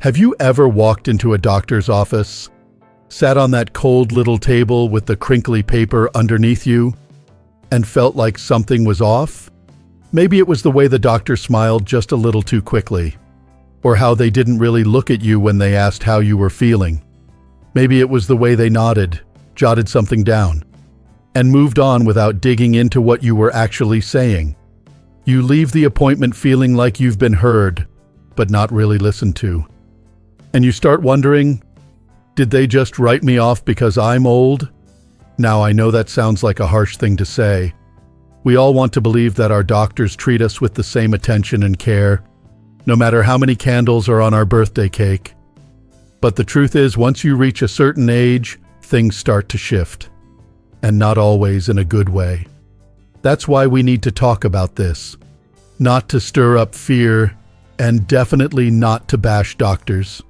Have you ever walked into a doctor's office, sat on that cold little table with the crinkly paper underneath you, and felt like something was off? Maybe it was the way the doctor smiled just a little too quickly, or how they didn't really look at you when they asked how you were feeling. Maybe it was the way they nodded, jotted something down, and moved on without digging into what you were actually saying. You leave the appointment feeling like you've been heard, but not really listened to. And you start wondering, did they just write me off because I'm old? Now, I know that sounds like a harsh thing to say. We all want to believe that our doctors treat us with the same attention and care, no matter how many candles are on our birthday cake. But the truth is, once you reach a certain age, things start to shift, and not always in a good way. That's why we need to talk about this, not to stir up fear, and definitely not to bash doctors.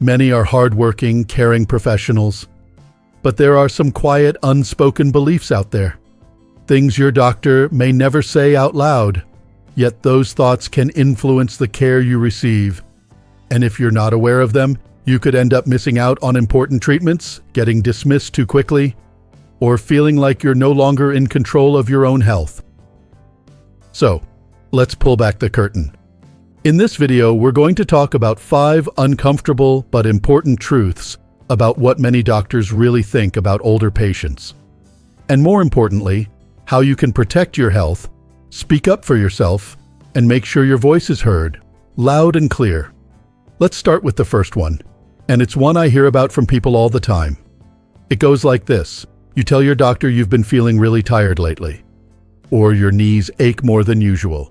Many are hardworking, caring professionals, but there are some quiet, unspoken beliefs out there. Things your doctor may never say out loud, yet those thoughts can influence the care you receive. And if you're not aware of them, you could end up missing out on important treatments, getting dismissed too quickly, or feeling like you're no longer in control of your own health. So, let's pull back the curtain. In this video, we're going to talk about 5 uncomfortable but important truths about what many doctors really think about older patients. And more importantly, how you can protect your health, speak up for yourself, and make sure your voice is heard, loud and clear. Let's start with the first one, and it's one I hear about from people all the time. It goes like this. You tell your doctor you've been feeling really tired lately, or your knees ache more than usual,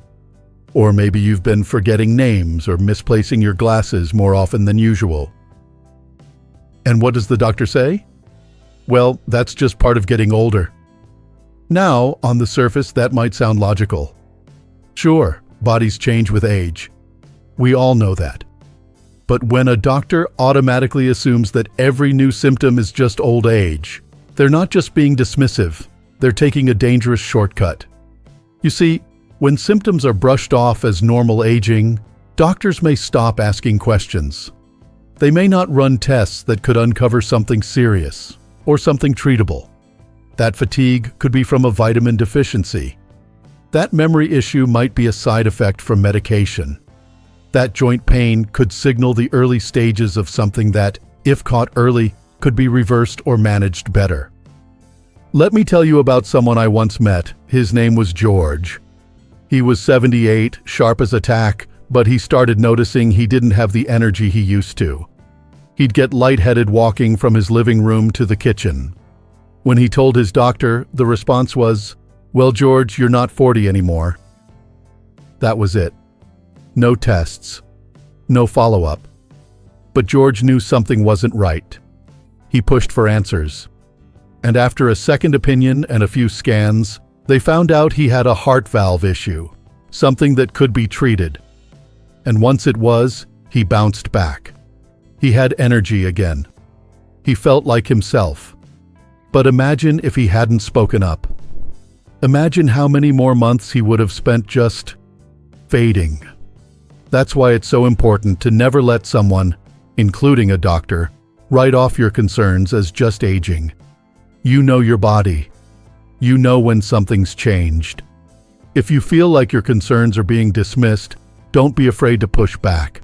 or maybe you've been forgetting names or misplacing your glasses more often than usual. And what does the doctor say? Well, that's just part of getting older. Now, on the surface, that might sound logical. Sure, bodies change with age. We all know that. But when a doctor automatically assumes that every new symptom is just old age, they're not just being dismissive, they're taking a dangerous shortcut. You see, when symptoms are brushed off as normal aging, doctors may stop asking questions. They may not run tests that could uncover something serious or something treatable. That fatigue could be from a vitamin deficiency. That memory issue might be a side effect from medication. That joint pain could signal the early stages of something that, if caught early, could be reversed or managed better. Let me tell you about someone I once met. His name was George. He was 78, sharp as a tack, but he started noticing he didn't have the energy he used to. He'd get lightheaded walking from his living room to the kitchen. When he told his doctor, the response was, "Well, George, you're not 40 anymore." That was it. No tests. No follow-up. But George knew something wasn't right. He pushed for answers. And after a second opinion and a few scans, they found out he had a heart valve issue, something that could be treated. And once it was, he bounced back. He had energy again. He felt like himself. But imagine if he hadn't spoken up. Imagine how many more months he would have spent just fading. That's why it's so important to never let someone, including a doctor, write off your concerns as just aging. You know your body. You know when something's changed. If you feel like your concerns are being dismissed, don't be afraid to push back.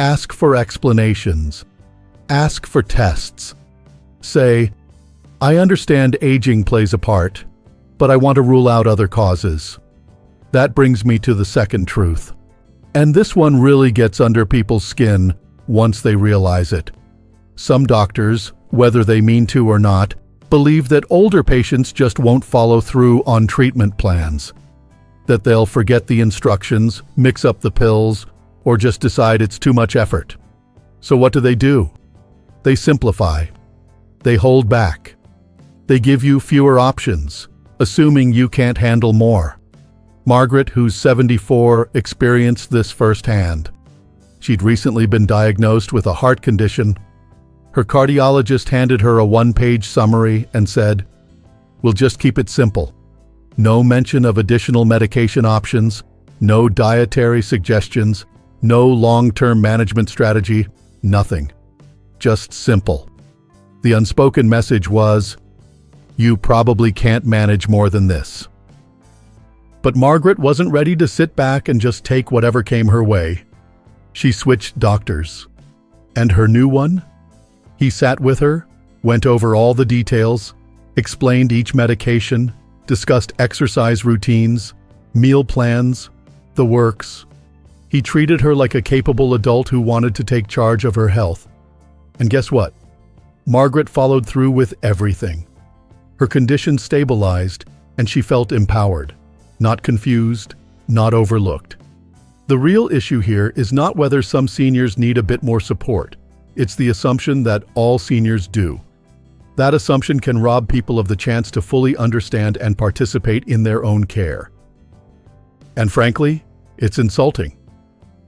Ask for explanations. Ask for tests. Say, "I understand aging plays a part, but I want to rule out other causes." That brings me to the second truth. And this one really gets under people's skin once they realize it. Some doctors, whether they mean to or not, believe that older patients just won't follow through on treatment plans, that they'll forget the instructions, mix up the pills, or just decide it's too much effort. So what do? They simplify. They hold back. They give you fewer options, assuming you can't handle more. Margaret, who's 74, experienced this firsthand. She'd recently been diagnosed with a heart condition. Her cardiologist handed her a 1-page summary and said, "We'll just keep it simple. No mention of additional medication options, no dietary suggestions, no long-term management strategy, Nothing. Just simple. The unspoken message was, "You probably can't manage more than this." But Margaret wasn't ready to sit back and just take whatever came her way. She switched doctors. And her new one? He sat with her, went over all the details, explained each medication, discussed exercise routines, meal plans, the works. He treated her like a capable adult who wanted to take charge of her health. And guess what? Margaret followed through with everything. Her condition stabilized, and she felt empowered, not confused, not overlooked. The real issue here is not whether some seniors need a bit more support. It's the assumption that all seniors do. That assumption can rob people of the chance to fully understand and participate in their own care. And frankly, it's insulting.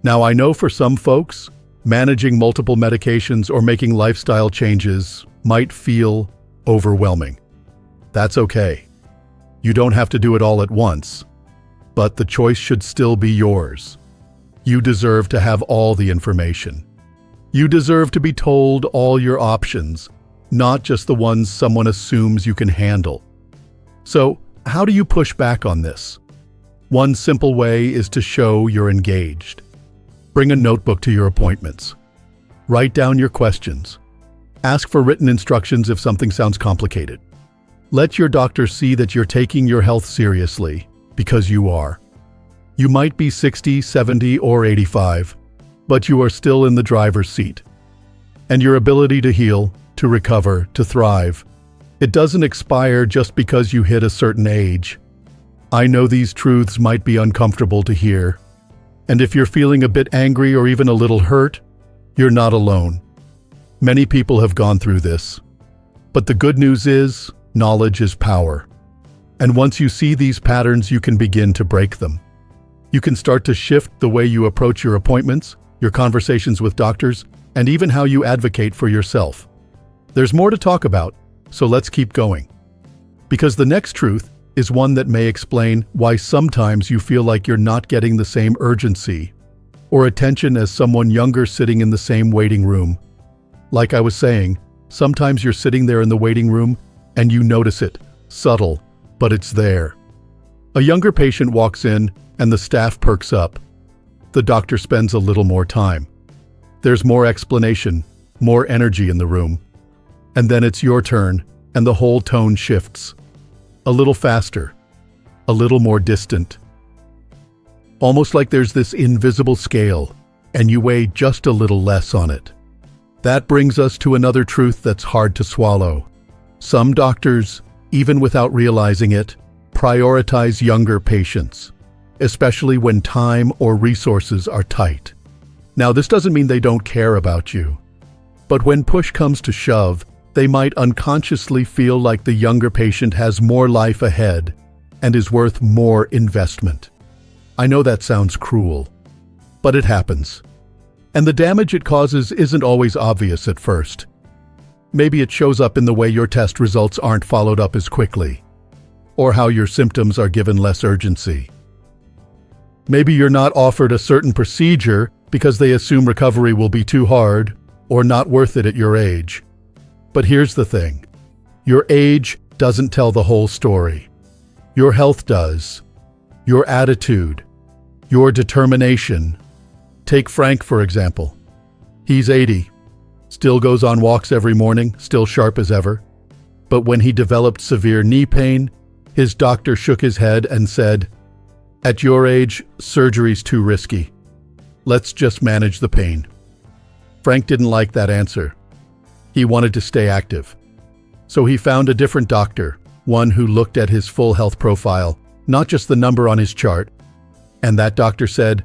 Now, I know for some folks, managing multiple medications or making lifestyle changes might feel overwhelming. That's okay. You don't have to do it all at once, but the choice should still be yours. You deserve to have all the information. You deserve to be told all your options, not just the ones someone assumes you can handle. So, how do you push back on this? One simple way is to show you're engaged. Bring a notebook to your appointments. Write down your questions. Ask for written instructions if something sounds complicated. Let your doctor see that you're taking your health seriously, because you are. You might be 60, 70, or 85, but you are still in the driver's seat. And your ability to heal, to recover, to thrive, it doesn't expire just because you hit a certain age. I know these truths might be uncomfortable to hear. And if you're feeling a bit angry or even a little hurt, you're not alone. Many people have gone through this. But the good news is, knowledge is power. And once you see these patterns, you can begin to break them. You can start to shift the way you approach your appointments, your conversations with doctors, and even how you advocate for yourself. There's more to talk about, so let's keep going. Because the next truth is one that may explain why sometimes you feel like you're not getting the same urgency or attention as someone younger sitting in the same waiting room. Like I was saying, sometimes you're sitting there in the waiting room and you notice it, subtle, but it's there. A younger patient walks in and the staff perks up. The doctor spends a little more time. There's more explanation, more energy in the room. And then it's your turn and the whole tone shifts. A little faster, a little more distant. Almost like there's this invisible scale, and you weigh just a little less on it. That brings us to another truth that's hard to swallow. Some doctors, even without realizing it, prioritize younger patients, especially when time or resources are tight. Now, this doesn't mean they don't care about you, but when push comes to shove, they might unconsciously feel like the younger patient has more life ahead and is worth more investment. I know that sounds cruel, but it happens. And the damage it causes isn't always obvious at first. Maybe it shows up in the way your test results aren't followed up as quickly, or how your symptoms are given less urgency. Maybe you're not offered a certain procedure because they assume recovery will be too hard or not worth it at your age. But here's the thing. Your age doesn't tell the whole story. Your health does. Your attitude. Your determination. Take Frank, for example. He's 80. Still goes on walks every morning, still sharp as ever. But when he developed severe knee pain, his doctor shook his head and said, "At your age, surgery's too risky. Let's just manage the pain." Frank didn't like that answer. He wanted to stay active. So he found a different doctor, one who looked at his full health profile, not just the number on his chart. And that doctor said,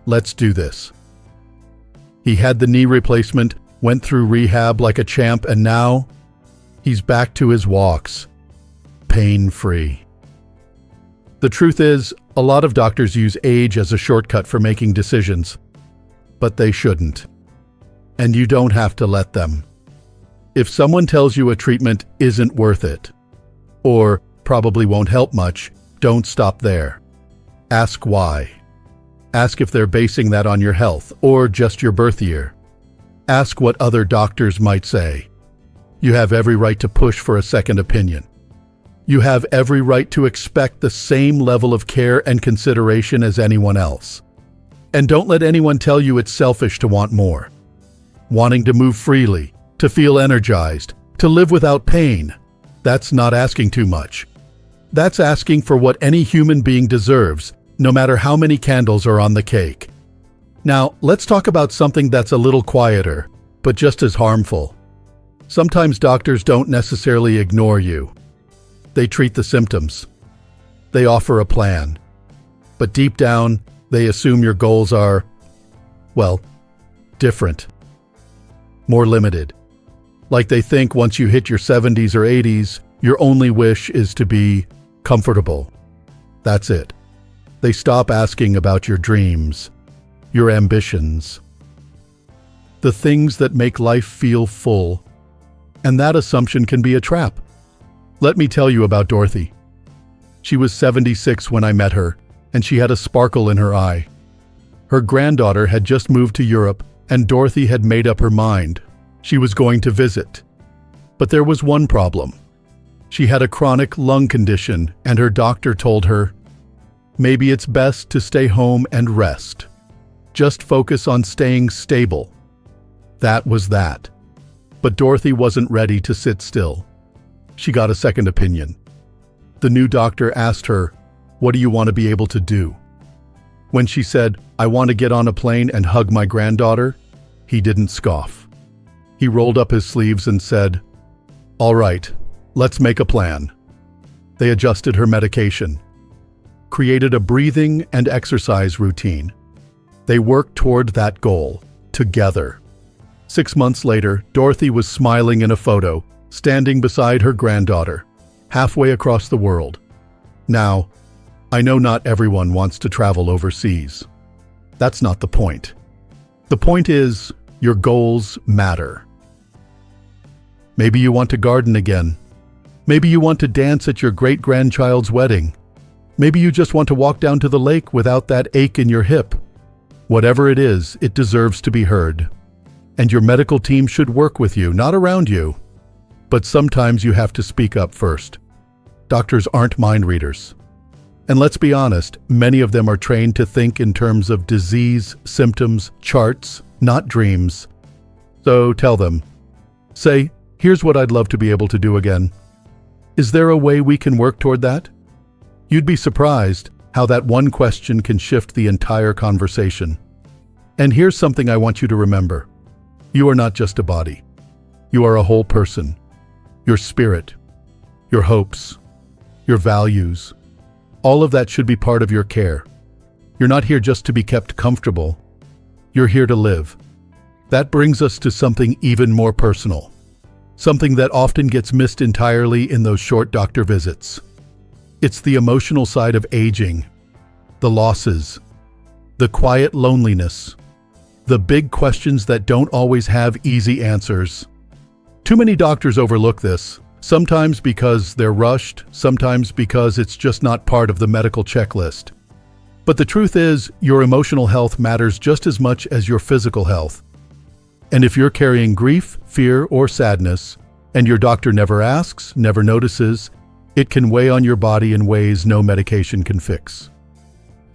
"Let's do this." He had the knee replacement, went through rehab like a champ, and now he's back to his walks, pain-free. The truth is, a lot of doctors use age as a shortcut for making decisions, but they shouldn't. And you don't have to let them. If someone tells you a treatment isn't worth it, or probably won't help much, don't stop there. Ask why. Ask if they're basing that on your health or just your birth year. Ask what other doctors might say. You have every right to push for a second opinion. You have every right to expect the same level of care and consideration as anyone else. And don't let anyone tell you it's selfish to want more. Wanting to move freely, to feel energized, to live without pain, that's not asking too much. That's asking for what any human being deserves, no matter how many candles are on the cake. Now, let's talk about something that's a little quieter, but just as harmful. Sometimes doctors don't necessarily ignore you. They treat the symptoms. They offer a plan. But deep down, they assume your goals are, well, different. More limited. Like they think once you hit your 70s or 80s, your only wish is to be comfortable. That's it. They stop asking about your dreams, your ambitions, the things that make life feel full. And that assumption can be a trap. Let me tell you about Dorothy. She was 76 when I met her, and she had a sparkle in her eye. Her granddaughter had just moved to Europe, and Dorothy had made up her mind. She was going to visit. But there was one problem. She had a chronic lung condition, and her doctor told her, maybe it's best to stay home and rest. Just focus on staying stable. That was that. But Dorothy wasn't ready to sit still. She got a second opinion. The new doctor asked her, "What do you want to be able to do?" When she said, "I want to get on a plane and hug my granddaughter," he didn't scoff. He rolled up his sleeves and said, "All right, let's make a plan." They adjusted her medication, created a breathing and exercise routine. They worked toward that goal, together. 6 months later, Dorothy was smiling in a photo, standing beside her granddaughter, halfway across the world. Now, I know not everyone wants to travel overseas. That's not the point. The point is, your goals matter. Maybe you want to garden again. Maybe you want to dance at your great-grandchild's wedding. Maybe you just want to walk down to the lake without that ache in your hip. Whatever it is, it deserves to be heard. And your medical team should work with you, not around you. But sometimes you have to speak up first. Doctors aren't mind readers. And let's be honest, many of them are trained to think in terms of disease, symptoms, charts, not dreams. So tell them. Say, "Here's what I'd love to be able to do again. Is there a way we can work toward that?" You'd be surprised how that one question can shift the entire conversation. And here's something I want you to remember. You are not just a body. You are a whole person. Your spirit, your hopes, your values, all of that should be part of your care. You're not here just to be kept comfortable. You're here to live. That brings us to something even more personal. Something that often gets missed entirely in those short doctor visits. It's the emotional side of aging, the losses, the quiet loneliness, the big questions that don't always have easy answers. Too many doctors overlook this, sometimes because they're rushed, sometimes because it's just not part of the medical checklist. But the truth is, your emotional health matters just as much as your physical health. And if you're carrying grief, fear, or sadness, and your doctor never asks, never notices, it can weigh on your body in ways no medication can fix.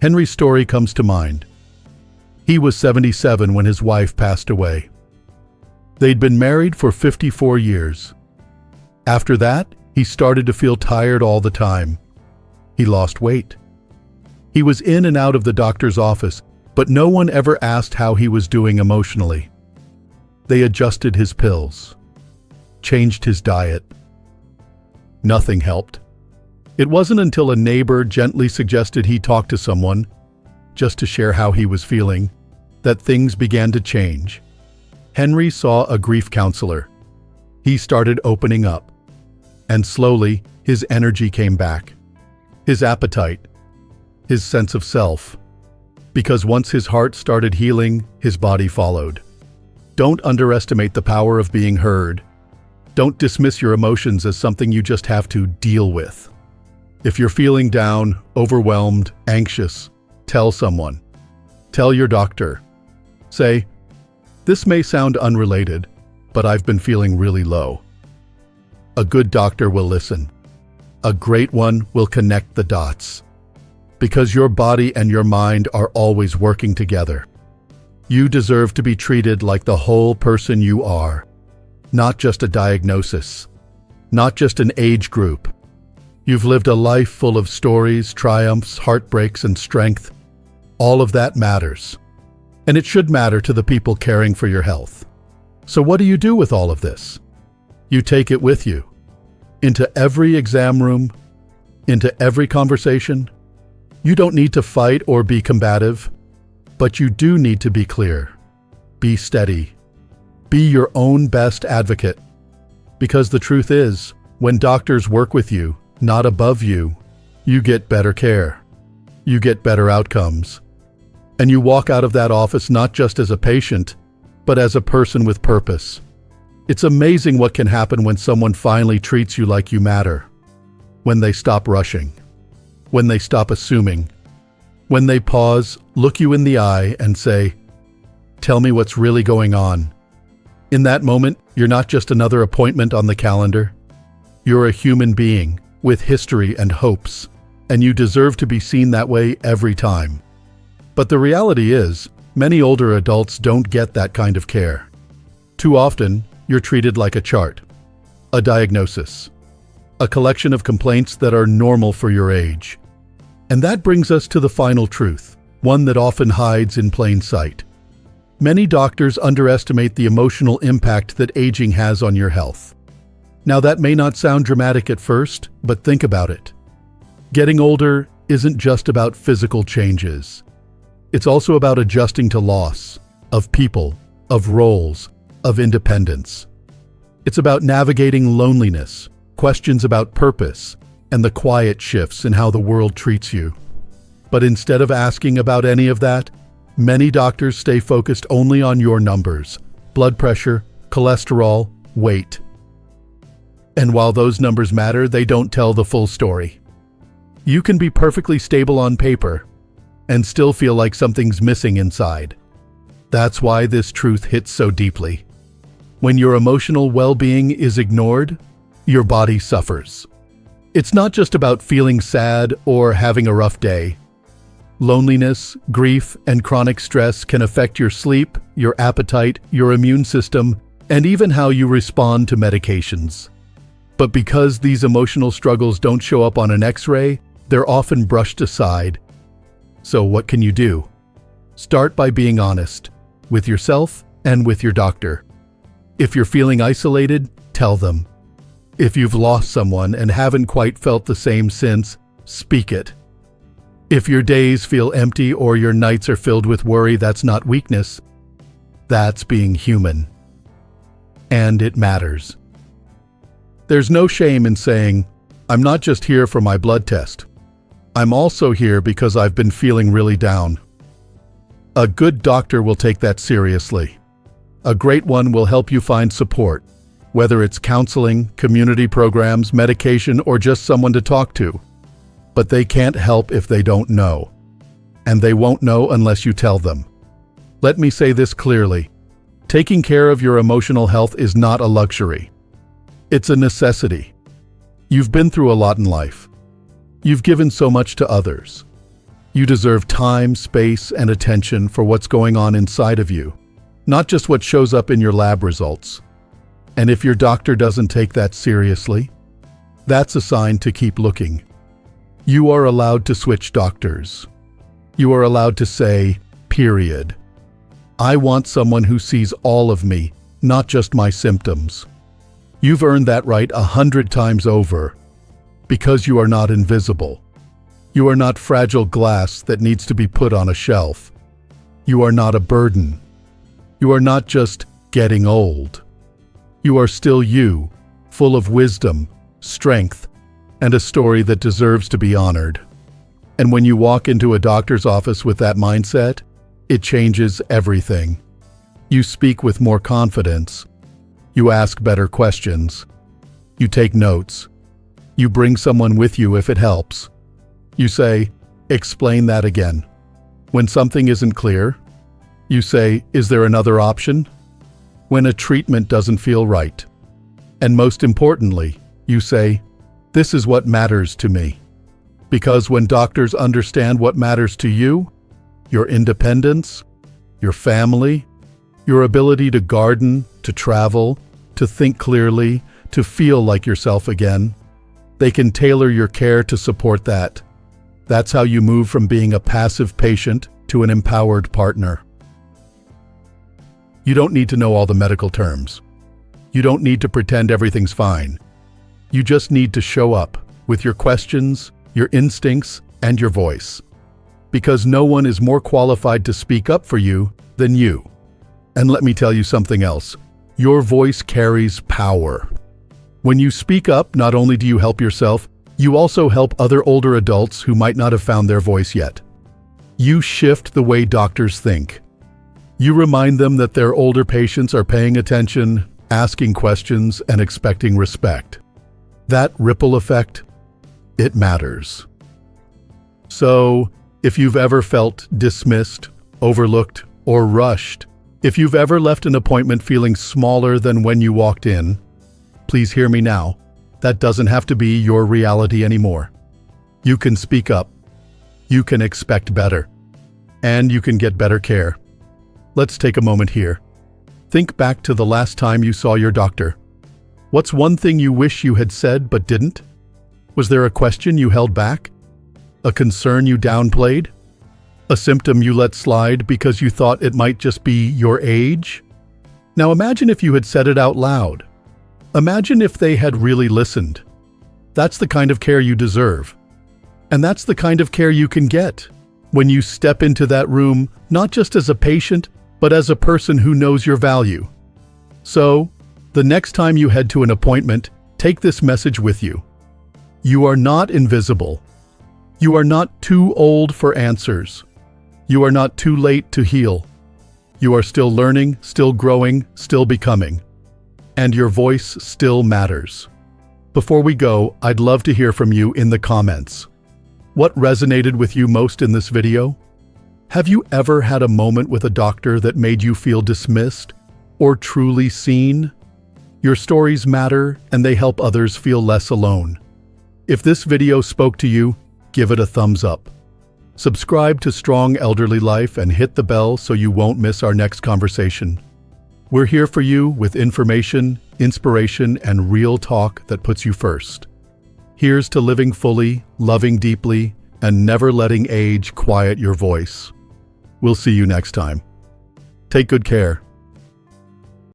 Henry's story comes to mind. He was 77 when his wife passed away. They'd been married for 54 years. After that, he started to feel tired all the time. He lost weight. He was in and out of the doctor's office, but no one ever asked how he was doing emotionally. They adjusted his pills, changed his diet. Nothing helped. It wasn't until a neighbor gently suggested he talk to someone, just to share how he was feeling, that things began to change. Henry saw a grief counselor. He started opening up. And slowly, his energy came back. His appetite. His sense of self. Because once his heart started healing, his body followed. Don't underestimate the power of being heard. Don't dismiss your emotions as something you just have to deal with. If you're feeling down, overwhelmed, anxious, tell someone. Tell your doctor. Say, This may sound unrelated, but I've been feeling really low. A good doctor will listen. A great one will connect the dots. Because your body and your mind are always working together. You deserve to be treated like the whole person you are, not just a diagnosis, not just an age group. You've lived a life full of stories, triumphs, heartbreaks, and strength. All of that matters. And it should matter to the people caring for your health. So what do you do with all of this? You take it with you. Into every exam room, into every conversation. You don't need to fight or be combative, but you do need to be clear. Be steady. Be your own best advocate. Because the truth is, when doctors work with you, not above you, you get better care. You get better outcomes. And you walk out of that office not just as a patient, but as a person with purpose. It's amazing what can happen when someone finally treats you like you matter. When they stop rushing. When they stop assuming. When they pause, look you in the eye, and say, "Tell me what's really going on." In that moment, you're not just another appointment on the calendar. You're a human being with history and hopes, and you deserve to be seen that way every time. But the reality is, many older adults don't get that kind of care. Too often, you're treated like a chart, a diagnosis, a collection of complaints that are normal for your age. And that brings us to the final truth, one that often hides in plain sight. Many doctors underestimate the emotional impact that aging has on your health. Now, that may not sound dramatic at first, but think about it. Getting older isn't just about physical changes. It's also about adjusting to loss, of people, of roles, of independence. It's about navigating loneliness, questions about purpose, and the quiet shifts in how the world treats you. But instead of asking about any of that, many doctors stay focused only on your numbers: blood pressure, cholesterol, weight. And while those numbers matter, they don't tell the full story. You can be perfectly stable on paper and still feel like something's missing inside. That's why this truth hits so deeply. When your emotional well-being is ignored, your body suffers. It's not just about feeling sad or having a rough day. Loneliness, grief, and chronic stress can affect your sleep, your appetite, your immune system, and even how you respond to medications. But because these emotional struggles don't show up on an X-ray, they're often brushed aside. So what can you do? Start by being honest, with yourself and with your doctor. If you're feeling isolated, tell them. If you've lost someone and haven't quite felt the same since, speak it. If your days feel empty or your nights are filled with worry, that's not weakness. That's being human. And it matters. There's no shame in saying, "I'm not just here for my blood test. I'm also here because I've been feeling really down." A good doctor will take that seriously. A great one will help you find support, whether it's counseling, community programs, medication, or just someone to talk to. But they can't help if they don't know. And they won't know unless you tell them. Let me say this clearly. Taking care of your emotional health is not a luxury. It's a necessity. You've been through a lot in life. You've given so much to others. You deserve time, space, and attention for what's going on inside of you, not just what shows up in your lab results. And if your doctor doesn't take that seriously, that's a sign to keep looking. You are allowed to switch doctors. You are allowed to say, period. I want someone who sees all of me, not just my symptoms. You've earned that right 100 times over, because you are not invisible. You are not fragile glass that needs to be put on a shelf. You are not a burden. You are not just getting old. You are still you, full of wisdom, strength, and a story that deserves to be honored. And when you walk into a doctor's office with that mindset, it changes everything. You speak with more confidence. You ask better questions. You take notes. You bring someone with you if it helps. You say, "Explain that again." When something isn't clear, you say, "Is there another option?" when a treatment doesn't feel right. And most importantly, you say, "This is what matters to me." Because when doctors understand what matters to you, your independence, your family, your ability to garden, to travel, to think clearly, to feel like yourself again, they can tailor your care to support that. That's how you move from being a passive patient to an empowered partner. You don't need to know all the medical terms. You don't need to pretend everything's fine. You just need to show up with your questions, your instincts, and your voice. Because no one is more qualified to speak up for you than you. And let me tell you something else. Your voice carries power. When you speak up, not only do you help yourself, you also help other older adults who might not have found their voice yet. You shift the way doctors think. You remind them that their older patients are paying attention, asking questions, and expecting respect. That ripple effect, it matters. So, if you've ever felt dismissed, overlooked, or rushed, if you've ever left an appointment feeling smaller than when you walked in, please hear me now. That doesn't have to be your reality anymore. You can speak up. You can expect better. And you can get better care. Let's take a moment here. Think back to the last time you saw your doctor. What's one thing you wish you had said but didn't? Was there a question you held back? A concern you downplayed? A symptom you let slide because you thought it might just be your age? Now imagine if you had said it out loud. Imagine if they had really listened. That's the kind of care you deserve. And that's the kind of care you can get when you step into that room, not just as a patient, but as a person who knows your value. So, the next time you head to an appointment, take this message with you. You are not invisible. You are not too old for answers. You are not too late to heal. You are still learning, still growing, still becoming. And your voice still matters. Before we go, I'd love to hear from you in the comments. What resonated with you most in this video? Have you ever had a moment with a doctor that made you feel dismissed or truly seen? Your stories matter and they help others feel less alone. If this video spoke to you, give it a thumbs up. Subscribe to Strong Elderly Life and hit the bell so you won't miss our next conversation. We're here for you with information, inspiration, and real talk that puts you first. Here's to living fully, loving deeply, and never letting age quiet your voice. We'll see you next time. Take good care.